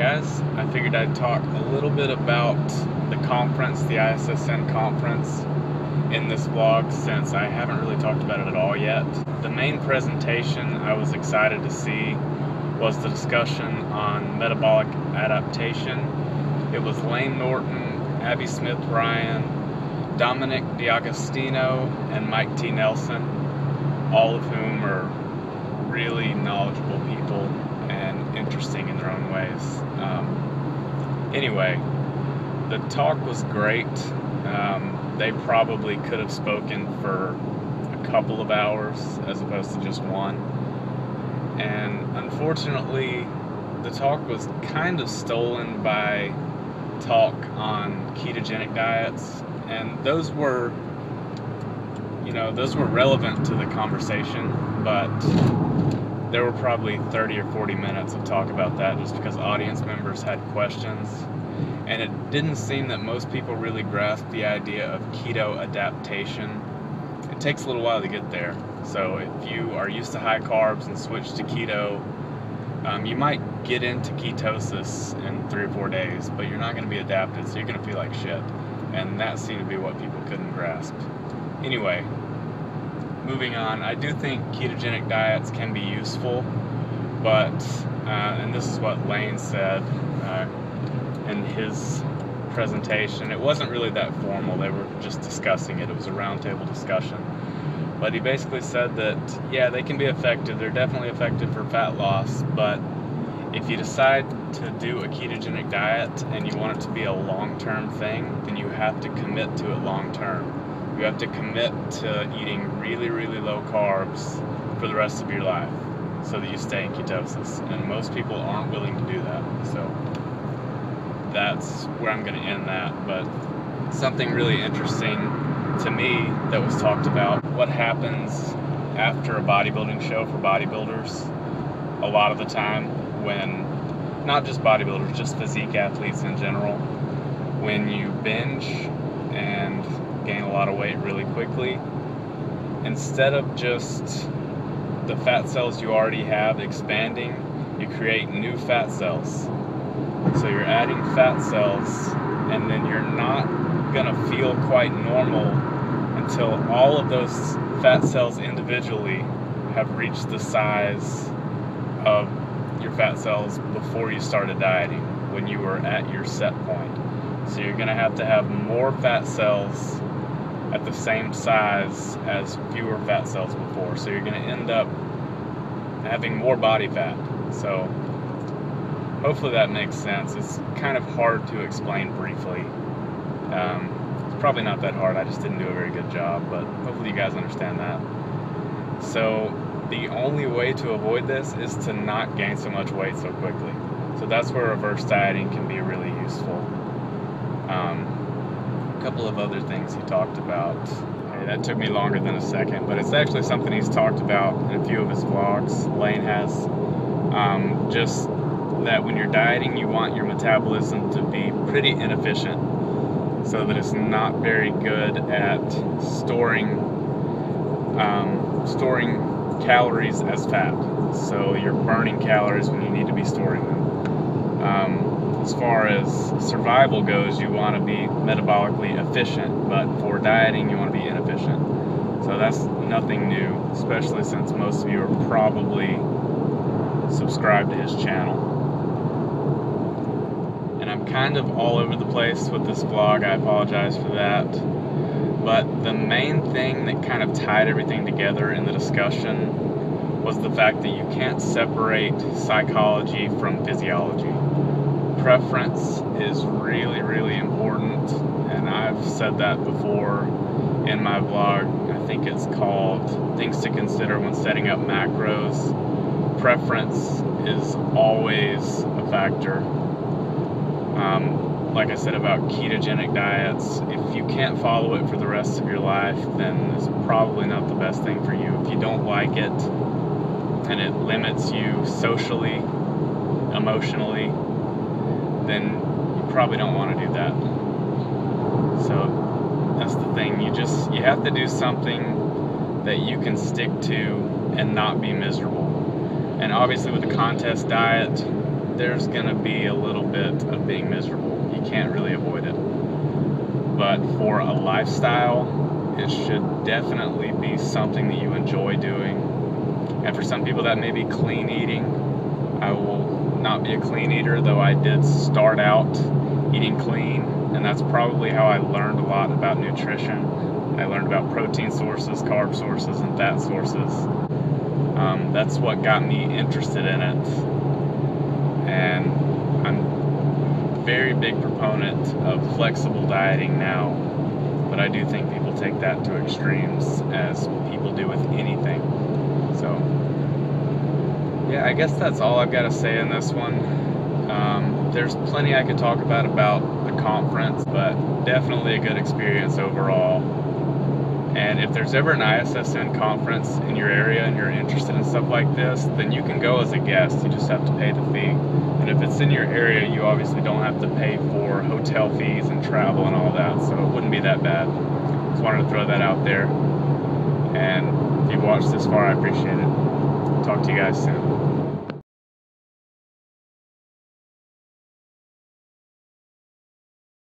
guys, I figured I'd talk a little bit about the conference, the ISSN conference, in this vlog since I haven't really talked about it at all yet. The main presentation I was excited to see was the discussion on metabolic adaptation. It was Lane Norton, Abby Smith-Ryan, Dominic D'Agostino, and Mike T. Nelson, all of whom are really knowledgeable people and interesting in their own ways. Anyway, the talk was great. They probably could have spoken for a couple of hours as opposed to just one. And unfortunately, the talk was kind of stolen by talk on ketogenic diets, and those were relevant to the conversation, but there were probably 30 or 40 minutes of talk about that just because audience members had questions, and it didn't seem that most people really grasped the idea of keto-adaptation. It takes a little while to get there, so if you are used to high carbs and switch to keto, you might get into ketosis in 3 or 4 days, but you're not going to be adapted, so you're going to feel like shit, and that seemed to be what people couldn't grasp. Anyway, moving on, I do think ketogenic diets can be useful, but, and this is what Lane said in his presentation, it wasn't really that formal, they were just discussing it, it was a roundtable discussion, but he basically said that, yeah, they can be effective, they're definitely effective for fat loss, but if you decide to do a ketogenic diet and you want it to be a long-term thing, then you have to commit to it long-term. You have to commit to eating really, really low carbs for the rest of your life so that you stay in ketosis. And most people aren't willing to do that. So that's where I'm going to end that. But something really interesting to me that was talked about, what happens after a bodybuilding show for bodybuilders a lot of the time when, not just bodybuilders, just physique athletes in general, when you binge and gain a lot of weight really quickly, instead of just the fat cells you already have expanding, you create new fat cells. So you're adding fat cells, and then you're not gonna feel quite normal until all of those fat cells individually have reached the size of your fat cells before you started dieting, when you were at your set point. So you're gonna have to have more fat cells at the same size as fewer fat cells before. So you're going to end up having more body fat. So hopefully that makes sense. It's kind of hard to explain briefly. It's probably not that hard. I just didn't do a very good job, but hopefully you guys understand that. So the only way to avoid this is to not gain so much weight so quickly. So that's where reverse dieting can be really useful. A couple of other things he talked about. That took me longer than a second, but it's actually something he's talked about in a few of his vlogs. Lane has. Just that when you're dieting, you want your metabolism to be pretty inefficient so that it's not very good at storing calories as fat. So you're burning calories when you need to be storing them. As far as survival goes, you want to be metabolically efficient, but for dieting, you want to be inefficient. So that's nothing new, especially since most of you are probably subscribed to his channel. And I'm kind of all over the place with this vlog, I apologize for that. But the main thing that kind of tied everything together in the discussion was the fact that you can't separate psychology from physiology. Preference is really, really important, and I've said that before in my vlog. I think it's called Things to Consider When Setting Up Macros. Preference is always a factor. Like I said about ketogenic diets, if you can't follow it for the rest of your life, then it's probably not the best thing for you. If you don't like it, and it limits you socially, emotionally, then you probably don't want to do that. So that's the thing, you have to do something that you can stick to and not be miserable. And obviously with a contest diet, there's going to be a little bit of being miserable. You can't really avoid it. But for a lifestyle, it should definitely be something that you enjoy doing. And for some people that may be clean eating. I will not be a clean eater, though I did start out eating clean, and that's probably how I learned a lot about nutrition. I learned about protein sources, carb sources, and fat sources. That's what got me interested in it. And I'm a very big proponent of flexible dieting now, but I do think people take that to extremes, as people do with anything. So, yeah, I guess that's all I've got to say in this one. There's plenty I could talk about the conference, but definitely a good experience overall. And if there's ever an ISSN conference in your area and you're interested in stuff like this, then you can go as a guest. You just have to pay the fee. And if it's in your area, you obviously don't have to pay for hotel fees and travel and all that, so it wouldn't be that bad. Just wanted to throw that out there. And if you've watched this far, I appreciate it. Talk to you guys soon.